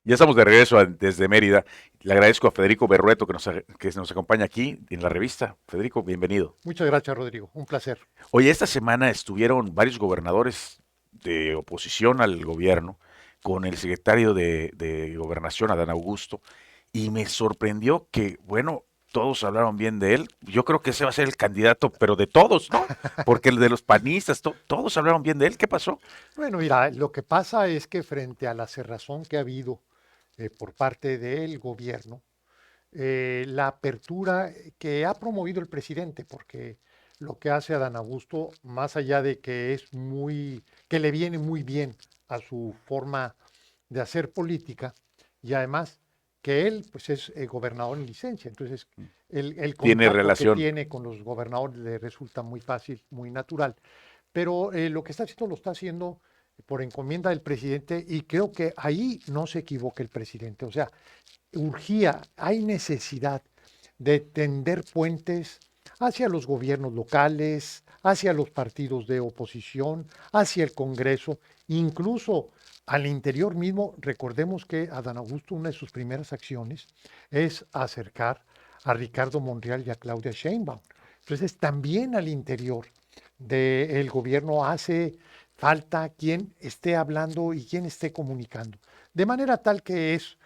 Ya estamos de regreso desde Mérida. Le agradezco a Federico Berrueto que nos acompaña aquí en la revista. Federico, bienvenido. Muchas gracias, Rodrigo. Un placer. Oye, esta semana estuvieron varios gobernadores de oposición al gobierno con el secretario de Gobernación, Adán Augusto, y me sorprendió que, bueno, todos hablaron bien de él. Yo creo que ese va a ser el candidato, pero de todos, ¿no? Porque el de los panistas, todos hablaron bien de él. ¿Qué pasó? Bueno, mira, lo que pasa es que frente a la cerrazón que ha habido por parte del gobierno, la apertura que ha promovido el presidente, porque lo que hace Adán Augusto, más allá de que es muy, que le viene muy bien a su forma de hacer política, y además que él pues es gobernador en licencia, entonces el Tiene contacto que relación. tiene con los gobernadores le resulta muy fácil, muy natural. Pero lo que está haciendo lo está haciendo por encomienda del presidente y creo que ahí no se equivoca el presidente. O sea, urgía, hay necesidad de tender puentes hacia los gobiernos locales, hacia los partidos de oposición, hacia el Congreso, incluso al interior mismo. Recordemos que Adán Augusto, una de sus primeras acciones es acercar a Ricardo Monreal y a Claudia Sheinbaum. Entonces, también al interior del gobierno hace falta quien esté hablando y quien esté comunicando. De manera tal que es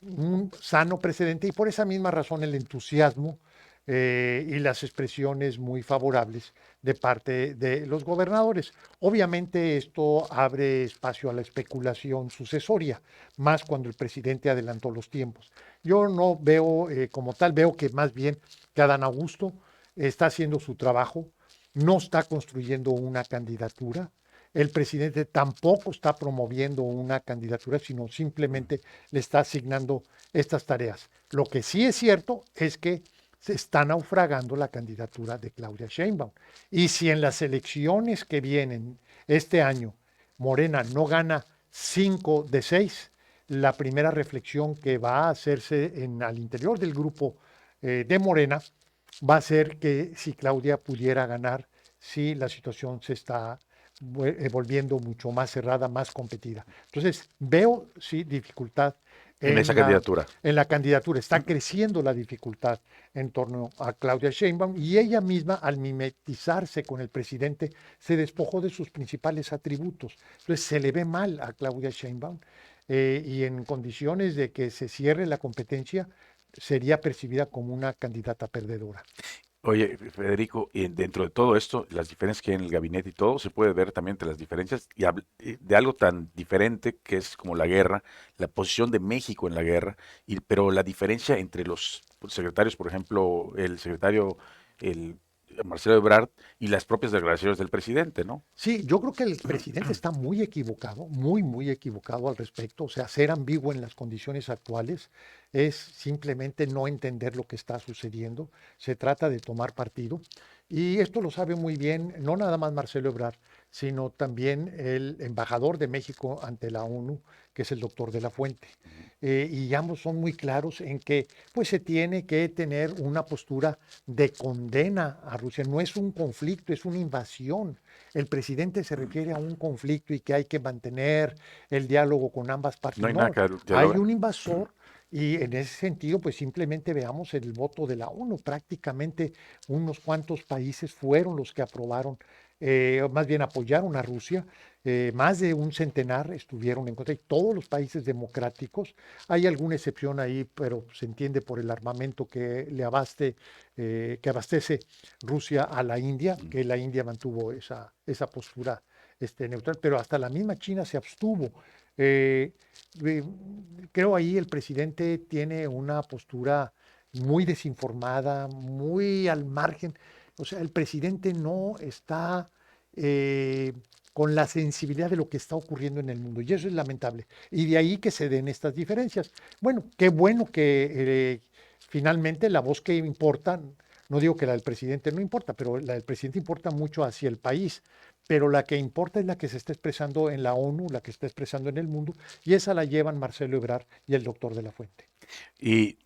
un sano precedente y por esa misma razón el entusiasmo y las expresiones muy favorables de parte de los gobernadores. Obviamente esto abre espacio a la especulación sucesoria, más cuando el presidente adelantó los tiempos. Yo no veo como tal, veo que más bien que Adán Augusto está haciendo su trabajo, no está construyendo una candidatura, el presidente tampoco está promoviendo una candidatura, sino simplemente le está asignando estas tareas. Lo que sí es cierto es que se está naufragando la candidatura de Claudia Sheinbaum. Y si en las elecciones que vienen este año Morena no gana 5 de 6, la primera reflexión que va a hacerse al interior del grupo de Morena va a ser que si Claudia pudiera ganar, si la situación se está volviendo mucho más cerrada, más competida. Entonces, veo, sí, dificultad En esa en la, candidatura. en la candidatura. Está creciendo la dificultad en torno a Claudia Sheinbaum y ella misma, al mimetizarse con el presidente, se despojó de sus principales atributos. Entonces, se le ve mal a Claudia Sheinbaum y en condiciones de que se cierre la competencia, sería percibida como una candidata perdedora. Oye, Federico, y dentro de todo esto, las diferencias que hay en el gabinete y todo, se puede ver también entre las diferencias de algo tan diferente que es como la guerra, la posición de México en la guerra, pero la diferencia entre los secretarios, por ejemplo, el Marcelo Ebrard y las propias declaraciones del presidente, ¿no? Sí, yo creo que el presidente está muy equivocado, muy, muy equivocado al respecto. O sea, ser ambiguo en las condiciones actuales es simplemente no entender lo que está sucediendo. Se trata de tomar partido. Y esto lo sabe muy bien, no nada más Marcelo Ebrard, sino también el embajador de México ante la ONU, que es el doctor de la Fuente. Y ambos son muy claros en que pues se tiene que tener una postura de condena a Rusia. No es un conflicto, es una invasión. El presidente se refiere a un conflicto y que hay que mantener el diálogo con ambas No partes. hay nada No, que hay dialogar. un invasor y en ese sentido, pues simplemente veamos el voto de la ONU. Prácticamente unos cuantos países fueron los que aprobaron, más bien apoyaron a Rusia. Más de un centenar estuvieron en contra y todos los países democráticos. Hay alguna excepción ahí, pero se entiende por el armamento que abastece Rusia a la India, que la India mantuvo esa postura neutral, pero hasta la misma China se abstuvo. Eh, eh, Creo ahí el presidente tiene una postura muy desinformada, muy al margen. O sea, el presidente no está eh, con la sensibilidad de lo que está ocurriendo en el mundo y eso es lamentable. Y de ahí que se den estas diferencias. Bueno, qué bueno que finalmente la voz que importa, no digo que la del presidente no importa, pero la del presidente importa mucho hacia el país, pero la que importa es la que se está expresando en la ONU, la que está expresando en el mundo, y esa la llevan Marcelo Ebrard y el doctor de la Fuente. Y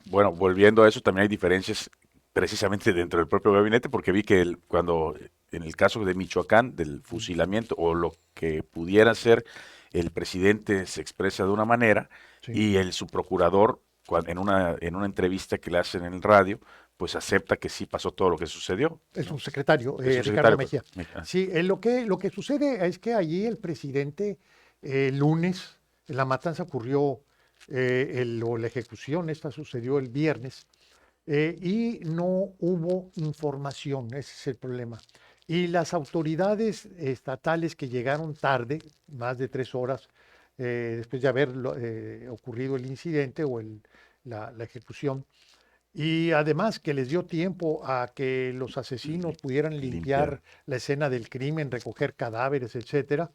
bueno, volviendo a eso, también hay diferencias precisamente dentro del propio gabinete, porque vi que cuando en el caso de Michoacán, del fusilamiento o lo que pudiera ser, el presidente se expresa de una manera Sí, y su procurador, en una entrevista que le hacen en el radio, pues acepta que sí pasó todo lo que sucedió, el ¿no? subsecretario, El Ricardo subsecretario, perdón. Mejía. Sí, lo que sucede es que allí el presidente, el lunes, la matanza ocurrió, o la ejecución, esta sucedió el viernes, y no hubo información, ese es el problema. Y las autoridades estatales que llegaron tarde, más de 3 horas, después de haber ocurrido el incidente o la ejecución, y además que les dio tiempo a que los asesinos pudieran Limpiar. limpiar la escena del crimen, recoger cadáveres, etcétera.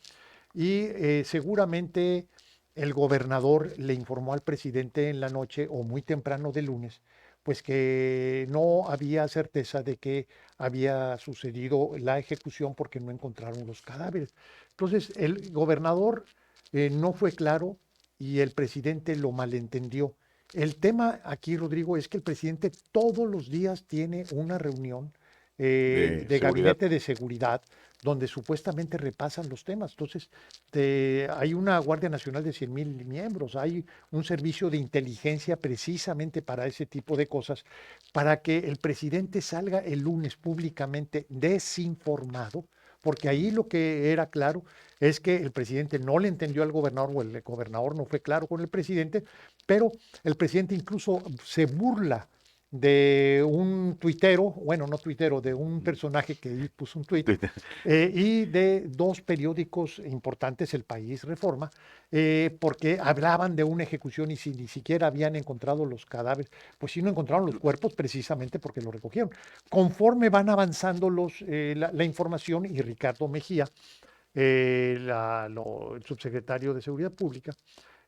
Y seguramente el gobernador le informó al presidente en la noche o muy temprano de lunes, pues que no había certeza de que había sucedido la ejecución porque no encontraron los cadáveres. Entonces, el gobernador no fue claro y el presidente lo malentendió. El tema aquí, Rodrigo, es que el presidente todos los días tiene una reunión De de seguridad. gabinete de seguridad donde supuestamente repasan los temas. Entonces, hay una Guardia Nacional de 100.000 miembros, hay un servicio de inteligencia precisamente para ese tipo de cosas, para que el presidente salga el lunes públicamente desinformado, porque ahí lo que era claro es que el presidente no le entendió al gobernador o el gobernador no fue claro con el presidente, pero el presidente incluso se burla de un tuitero, bueno, no tuitero, de un personaje que puso un tuit, y de dos periódicos importantes, El País, Reforma, porque hablaban de una ejecución y si ni siquiera habían encontrado los cadáveres, pues sí no encontraron los cuerpos precisamente porque lo recogieron. Conforme van avanzando la información y Ricardo Mejía, el subsecretario de Seguridad Pública,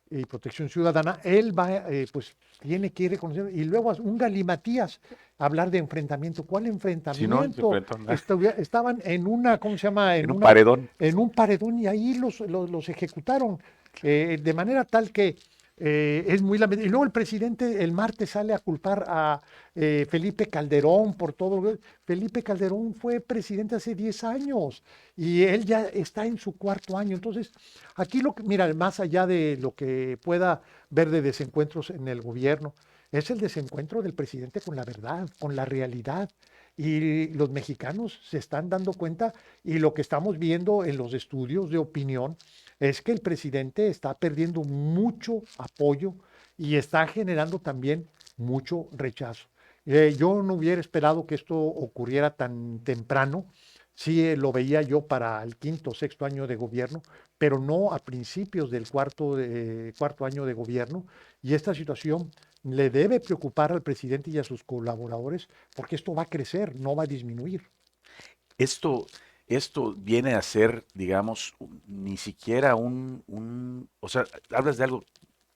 y Protección Ciudadana, él va, pues tiene que ir reconociendo, y luego un galimatías, hablar de enfrentamiento. ¿Cuál Si no, se enfrentamiento? enfrentó Estaban en una, ¿cómo se llama? en un paredón. En un paredón y ahí los ejecutaron, de manera tal que es muy lamentable. Y luego el presidente el martes sale a culpar a Felipe Calderón por todo. Felipe Calderón fue presidente hace 10 años y él ya está en su cuarto año. Entonces, aquí mira, más allá de lo que pueda ver de desencuentros en el gobierno, es el desencuentro del presidente con la verdad, con la realidad. Y los mexicanos se están dando cuenta y lo que estamos viendo en los estudios de opinión es que el presidente está perdiendo mucho apoyo y está generando también mucho rechazo. Yo no hubiera esperado que esto ocurriera tan temprano. Sí, lo veía yo para el quinto o sexto año de gobierno, pero no a principios del cuarto año de gobierno. Y esta situación le debe preocupar al presidente y a sus colaboradores porque esto va a crecer, no va a disminuir. Esto, esto viene a ser, digamos, ni siquiera o sea, hablas de algo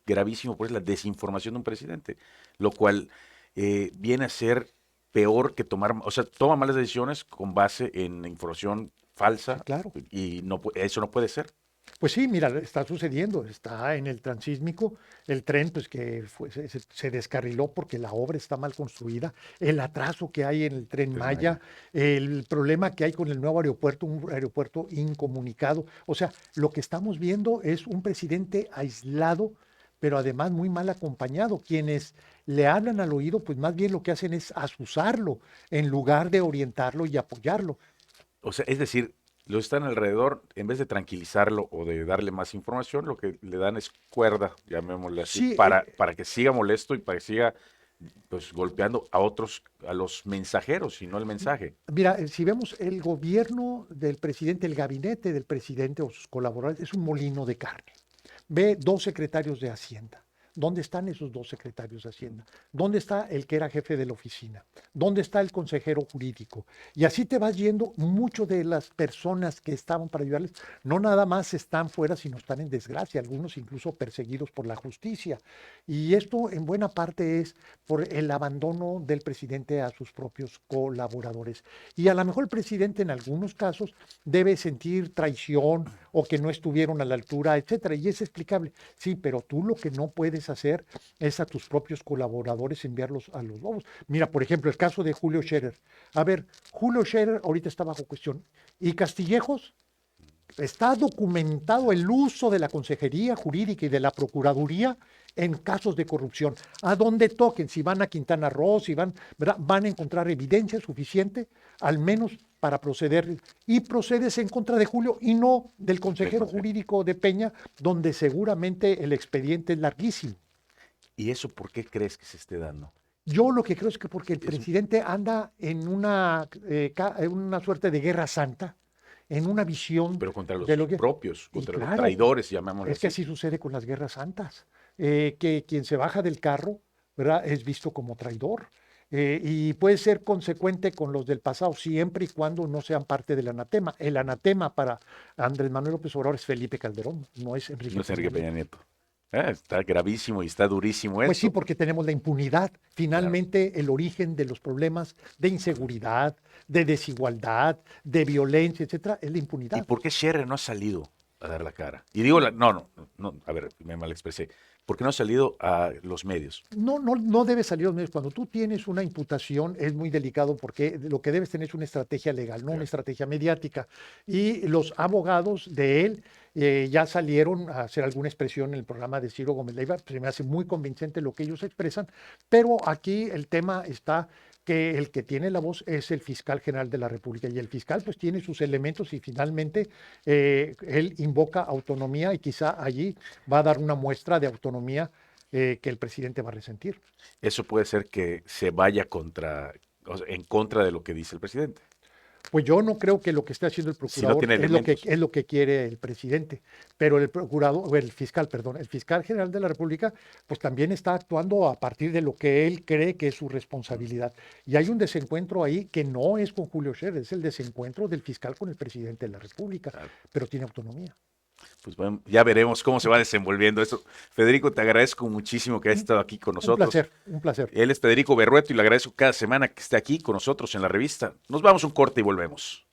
gravísimo, pues la desinformación de un presidente, lo cual viene a ser peor que tomar, o sea, toma malas decisiones con base en información Sí, falsa claro. y no, eso no puede ser. Pues sí, mira, está sucediendo, está en el transísmico, el tren pues que se descarriló porque la obra está mal construida, el atraso que hay en el tren Tren Maya, Maya. el problema que hay con el nuevo aeropuerto, un aeropuerto incomunicado. O sea, lo que estamos viendo es un presidente aislado, pero además muy mal acompañado. Quienes le hablan al oído, pues más bien lo que hacen es asusarlo en lugar de orientarlo y apoyarlo. O sea, es decir, los están alrededor, en vez de tranquilizarlo o de darle más información, lo que le dan es cuerda, llamémosle así, Sí, para que siga molesto y para que siga pues golpeando a otros, a los mensajeros y no el mensaje. mira, si vemos el gobierno del presidente, el gabinete del presidente o sus colaboradores, es un molino de carne. Ve dos secretarios de Hacienda. ¿Dónde están esos dos secretarios de Hacienda? ¿Dónde está el que era jefe de la oficina? ¿Dónde está el consejero jurídico? Y así te vas yendo. Mucho de las personas que estaban para ayudarles, no nada más están fuera, sino están en desgracia, algunos incluso perseguidos por la justicia. Y esto en buena parte es por el abandono del presidente a sus propios colaboradores. Y a lo mejor el presidente en algunos casos debe sentir traición o que no estuvieron a la altura, etcétera. Y es explicable. Sí, pero tú lo que no puedes hacer es a tus propios colaboradores enviarlos a los lobos. Mira, por ejemplo, el caso de Julio Scherer. A ver, Julio Scherer ahorita está bajo cuestión. ¿Y Castillejos? está documentado el uso de la Consejería Jurídica y de la Procuraduría en casos de corrupción. A donde toquen, si van a Quintana Roo, si van, ¿verdad? Van a encontrar evidencia suficiente, al menos para proceder. Y procedes en contra de Julio y no del consejero jurídico de Peña, donde seguramente el expediente es larguísimo. ¿Y eso por qué crees que se esté dando? Yo lo que creo es que porque el presidente anda en una suerte de guerra santa, en una visión Pero contra los de lo que... propios, Y contra los claro, traidores, llamémoslo es que así. así sucede con las guerras santas, que quien se baja del carro, ¿verdad? Es visto como traidor. Y puede ser consecuente con los del pasado siempre y cuando no sean parte del anatema. El anatema para Andrés Manuel López Obrador es Felipe Calderón, no es Enrique No es Peña Enrique Nieto. Peña Nieto. Está gravísimo y está durísimo Pues sí, esto. porque tenemos la impunidad. Claro. Finalmente, el origen de los problemas de inseguridad, de desigualdad, de violencia, etcétera, es la ¿Y impunidad. por qué Scherer no ha salido a dar la cara? Y digo, no, a ver, me mal expresé. ¿Por qué no ha salido a los medios? No debe salir los medios. Cuando tú tienes una imputación es muy delicado porque lo que debes tener es una estrategia legal, no una Claro. estrategia mediática. Y los abogados de él ya salieron a hacer alguna expresión en el programa de Ciro Gómez Leiva. Se me hace muy convincente lo que ellos expresan, pero aquí el tema está que el que tiene la voz es el fiscal general de la República y el fiscal pues tiene sus elementos y finalmente él invoca autonomía y quizá allí va a dar una muestra de autonomía que el presidente va a resentir. Eso puede ser que se vaya contra, o sea, en contra de lo que dice el presidente. Pues yo no creo que lo que esté haciendo el Si no procurador tiene elementos. es lo que quiere el presidente, pero el procurador, o el fiscal, perdón, el fiscal general de la República, pues también está actuando a partir de lo que él cree que es su responsabilidad. Y hay un desencuentro ahí que no es con Julio Scherer, es el desencuentro del fiscal con el presidente de la República, Claro. pero tiene autonomía. Pues bueno, ya veremos cómo se va desenvolviendo esto. Federico, te agradezco muchísimo que hayas Un, estado aquí con un nosotros. placer, un placer. Él es Federico Berrueto y le agradezco cada semana que esté aquí con nosotros en la revista. Nos vamos a un corte y volvemos.